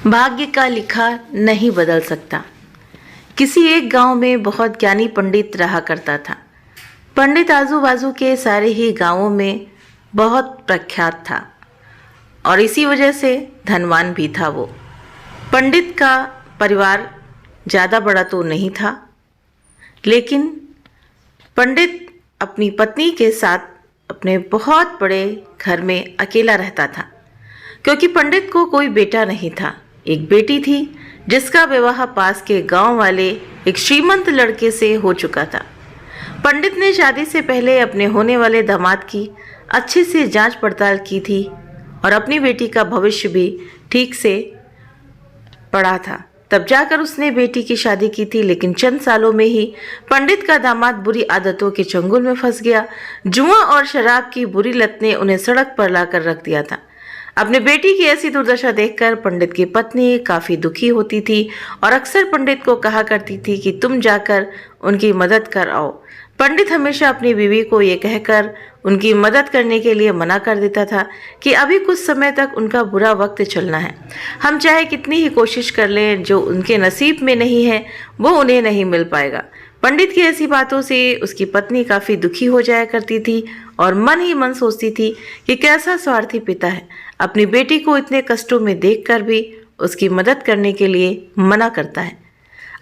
भाग्य का लिखा नहीं बदल सकता। किसी एक गांव में बहुत ज्ञानी पंडित रहा करता था। पंडित आजू बाजू के सारे ही गांवों में बहुत प्रख्यात था और इसी वजह से धनवान भी था। वो पंडित का परिवार ज़्यादा बड़ा तो नहीं था, लेकिन पंडित अपनी पत्नी के साथ अपने बहुत बड़े घर में अकेला रहता था, क्योंकि पंडित को कोई बेटा नहीं था। एक बेटी थी जिसका विवाह पास के गांव वाले एक श्रीमंत लड़के से हो चुका था। पंडित ने शादी से पहले अपने होने वाले दामाद की अच्छे से जांच पड़ताल की थी और अपनी बेटी का भविष्य भी ठीक से पढ़ा था। तब जाकर उसने बेटी की शादी की थी, लेकिन चंद सालों में ही पंडित का दामाद बुरी आदतों के चंगुल में फंस गया। जुआ और शराब की बुरी लत ने उन्हें सड़क पर लाकर रख दिया था। अपने बेटी की ऐसी दुर्दशा देखकर पंडित की पत्नी काफ़ी दुखी होती थी और अक्सर पंडित को कहा करती थी कि तुम जाकर उनकी मदद कर आओ। पंडित हमेशा अपनी बीवी को ये कहकर उनकी मदद करने के लिए मना कर देता था कि अभी कुछ समय तक उनका बुरा वक्त चलना है। हम चाहे कितनी ही कोशिश कर लें, जो उनके नसीब में नहीं है वो उन्हें नहीं मिल पाएगा। पंडित की ऐसी बातों से उसकी पत्नी काफ़ी दुखी हो जाया करती थी और मन ही मन सोचती थी कि कैसा स्वार्थी पिता है, अपनी बेटी को इतने कष्टों में देखकर भी उसकी मदद करने के लिए मना करता है।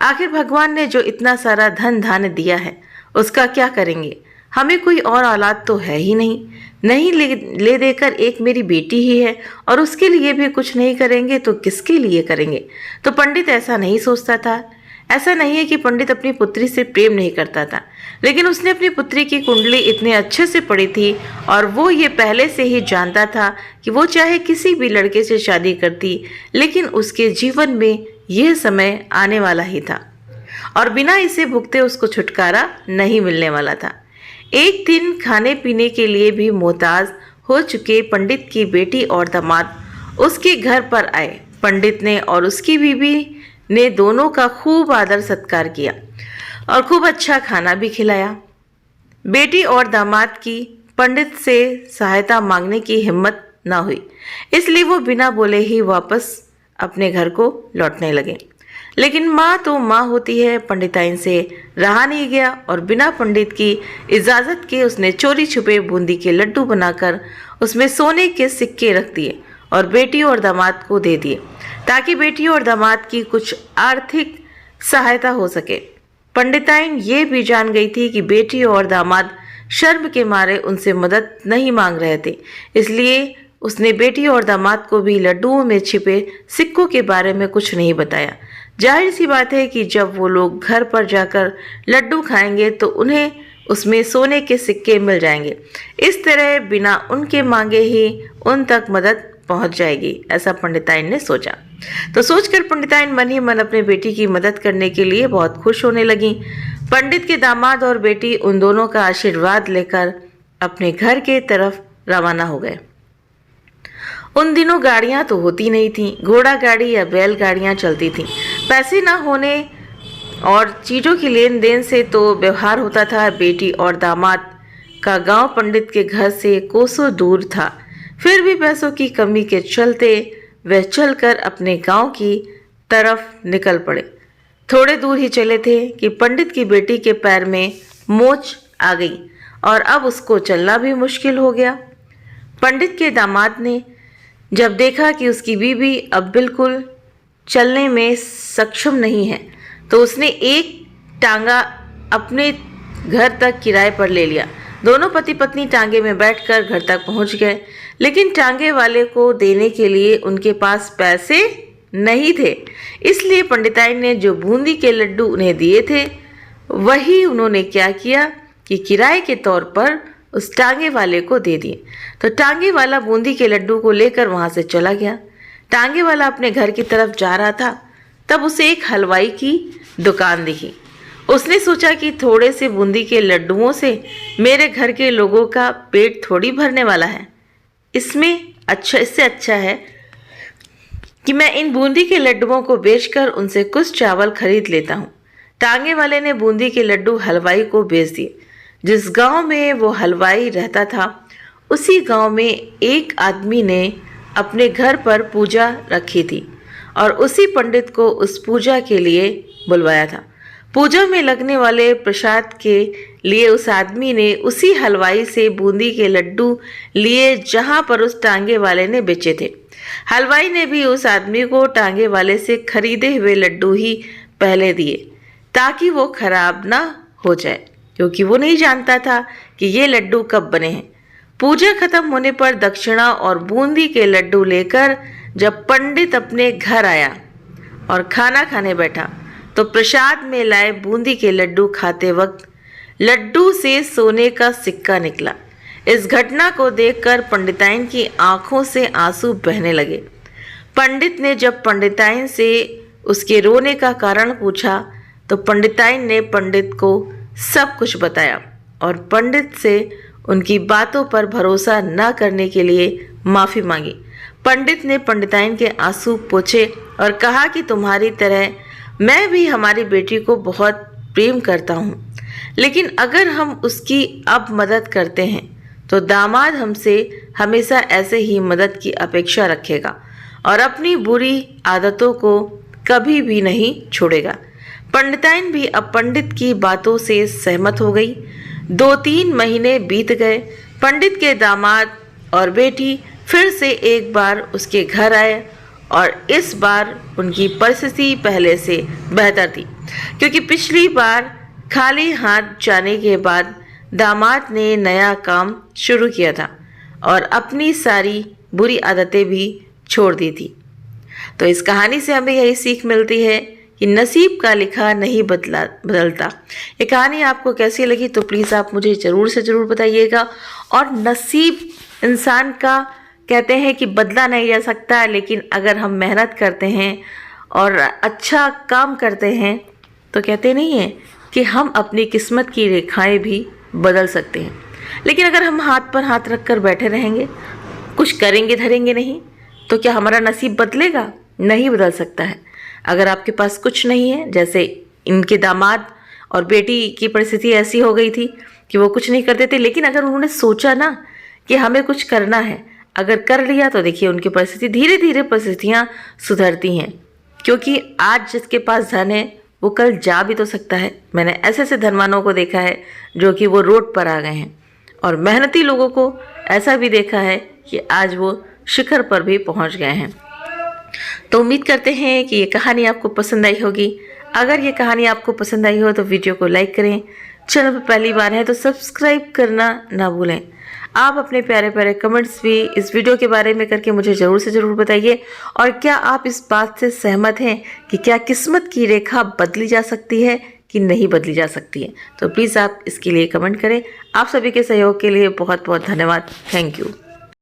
आखिर भगवान ने जो इतना सारा धन धान्य दिया है उसका क्या करेंगे? हमें कोई और औलाद तो है ही नहीं ले देकर एक मेरी बेटी ही है और उसके लिए भी कुछ नहीं करेंगे तो किसके लिए करेंगे? तो पंडित ऐसा नहीं सोचता था। ऐसा नहीं है कि पंडित अपनी पुत्री से प्रेम नहीं करता था, लेकिन उसने अपनी पुत्री की कुंडली इतने अच्छे से पढ़ी थी और वो ये पहले से ही जानता था कि वो चाहे किसी भी लड़के से शादी करती, लेकिन उसके जीवन में यह समय आने वाला ही था और बिना इसे भुगते उसको छुटकारा नहीं मिलने वाला था। एक दिन खाने पीने के लिए भी मोहताज हो चुके पंडित की बेटी और दामाद उसके घर पर आए। पंडित ने और उसकी बीवी ने दोनों का खूब आदर सत्कार किया और खूब अच्छा खाना भी खिलाया। बेटी और दामाद की पंडित से सहायता मांगने की हिम्मत न हुई, इसलिए वो बिना बोले ही वापस अपने घर को लौटने लगे। लेकिन माँ तो माँ होती है, पंडिताइन से रहा नहीं गया और बिना पंडित की इजाज़त के उसने चोरी छुपे बूंदी के लड्डू बनाकर उसमें सोने के सिक्के रख दिए और बेटी और दामाद को दे दिए, ताकि बेटी और दामाद की कुछ आर्थिक सहायता हो सके। पंडिताइन ये भी जान गई थी कि बेटी और दामाद शर्म के मारे उनसे मदद नहीं मांग रहे थे, इसलिए उसने बेटी और दामाद को भी लड्डुओं में छिपे सिक्कों के बारे में कुछ नहीं बताया। जाहिर सी बात है कि जब वो लोग घर पर जाकर लड्डू खाएंगे तो उन्हें उसमें सोने के सिक्के मिल जाएंगे। इस तरह बिना उनके मांगे ही उन तक मदद पहुंच जाएगी, ऐसा पंडिताइन ने सोचा। तो सोचकर पंडिताइन मन ही मन अपने बेटी की मदद करने के लिए बहुत खुश होने लगी। पंडित के दामाद और बेटी उन दोनों का आशीर्वाद लेकर अपने घर के तरफ रवाना हो गए। उन दिनों गाड़ियां तो होती नहीं थीं, घोड़ा गाड़ी या बैल गाड़ियां चलती थीं। पैसे ना होने और चीज़ों की लेन देन से तो व्यवहार होता था। बेटी और दामाद का गांव पंडित के घर से कोसों दूर था, फिर भी पैसों की कमी के चलते वे चलकर अपने गांव की तरफ निकल पड़े। थोड़े दूर ही चले थे कि पंडित की बेटी के पैर में मोच आ गई और अब उसको चलना भी मुश्किल हो गया। पंडित के दामाद ने जब देखा कि उसकी बीवी अब बिल्कुल चलने में सक्षम नहीं है, तो उसने एक टांगा अपने घर तक किराए पर ले लिया। दोनों पति पत्नी टांगे में बैठकर घर तक पहुंच गए, लेकिन टांगे वाले को देने के लिए उनके पास पैसे नहीं थे। इसलिए पंडिताइन ने जो बूंदी के लड्डू उन्हें दिए थे वही उन्होंने क्या किया कि किराए के तौर पर उस टांगे वाले को दे दिए। तो टांगे वाला बूंदी के लड्डू को लेकर वहां से चला गया। टांगे वाला अपने घर की तरफ जा रहा था, तब उसे एक हलवाई की दुकान दिखी। उसने सोचा कि थोड़े से बूंदी के लड्डुओं से मेरे घर के लोगों का पेट थोड़ी भरने वाला है। इससे अच्छा है कि मैं इन बूंदी के लड्डुओं को बेचकर उनसे कुछ चावल खरीद लेता हूँ। टांगे वाले ने बूंदी के लड्डू हलवाई को बेच दिए। जिस गांव में वो हलवाई रहता था, उसी गांव में एक आदमी ने अपने घर पर पूजा रखी थी और उसी पंडित को उस पूजा के लिए बुलवाया था। पूजा में लगने वाले प्रसाद के लिए उस आदमी ने उसी हलवाई से बूंदी के लड्डू लिए जहां पर उस टांगे वाले ने बेचे थे। हलवाई ने भी उस आदमी को टांगे वाले से खरीदे हुए लड्डू ही पहले दिए ताकि वो खराब ना हो जाए, क्योंकि वो नहीं जानता था कि ये लड्डू कब बने हैं। पूजा खत्म होने पर दक्षिणा और बूंदी के लड्डू लेकर जब पंडित अपने घर आया और खाना खाने बैठा तो प्रसाद में लाए बूंदी के लड्डू खाते वक्त लड्डू से सोने का सिक्का निकला। इस घटना को देखकर पंडिताइन की आंखों से आंसू बहने लगे। पंडित ने जब पंडिताइन से उसके रोने का कारण पूछा तो पंडिताइन ने पंडित को सब कुछ बताया और पंडित से उनकी बातों पर भरोसा न करने के लिए माफ़ी मांगी। पंडित ने पंडिताइन के आंसू पोंछे और कहा कि तुम्हारी तरह मैं भी हमारी बेटी को बहुत प्रेम करता हूँ, लेकिन अगर हम उसकी अब मदद करते हैं तो दामाद हमसे हमेशा ऐसे ही मदद की अपेक्षा रखेगा और अपनी बुरी आदतों को कभी भी नहीं छोड़ेगा। पंडिताइन भी अब पंडित की बातों से सहमत हो गई। 2-3 महीने बीत गए। पंडित के दामाद और बेटी फिर से एक बार उसके घर आए और इस बार उनकी परिस्थिति पहले से बेहतर थी, क्योंकि पिछली बार खाली हाथ जाने के बाद दामाद ने नया काम शुरू किया था और अपनी सारी बुरी आदतें भी छोड़ दी थी। तो इस कहानी से हमें यही सीख मिलती है कि नसीब का लिखा नहीं बदलता। ये कहानी आपको कैसी लगी तो प्लीज़ आप मुझे ज़रूर से ज़रूर बताइएगा। और नसीब इंसान का कहते हैं कि बदला नहीं जा सकता, लेकिन अगर हम मेहनत करते हैं और अच्छा काम करते हैं तो कहते नहीं हैं कि हम अपनी किस्मत की रेखाएं भी बदल सकते हैं। लेकिन अगर हम हाथ पर हाथ रख कर बैठे रहेंगे, कुछ करेंगे धरेंगे नहीं, तो क्या हमारा नसीब बदलेगा? नहीं बदल सकता है। अगर आपके पास कुछ नहीं है, जैसे इनके दामाद और बेटी की परिस्थिति ऐसी हो गई थी कि वो कुछ नहीं करते थे, लेकिन अगर उन्होंने सोचा ना कि हमें कुछ करना है, अगर कर लिया तो देखिए उनकी परिस्थिति धीरे धीरे परिस्थितियाँ सुधरती हैं। क्योंकि आज जिसके पास धन है वो कल जा भी तो सकता है। मैंने ऐसे ऐसे धनवानों को देखा है जो कि वो रोड पर आ गए हैं, और मेहनती लोगों को ऐसा भी देखा है कि आज वो शिखर पर भी पहुंच गए हैं। तो उम्मीद करते हैं कि ये कहानी आपको पसंद आई होगी। अगर ये कहानी आपको पसंद आई हो तो वीडियो को लाइक करें, चैनल पर पहली बार है तो सब्सक्राइब करना ना भूलें। आप अपने प्यारे प्यारे कमेंट्स भी इस वीडियो के बारे में करके मुझे ज़रूर से ज़रूर बताइए। और क्या आप इस बात से सहमत हैं कि क्या किस्मत की रेखा बदली जा सकती है कि नहीं बदली जा सकती है? तो प्लीज़ आप इसके लिए कमेंट करें। आप सभी के सहयोग के लिए बहुत बहुत धन्यवाद। Thank you.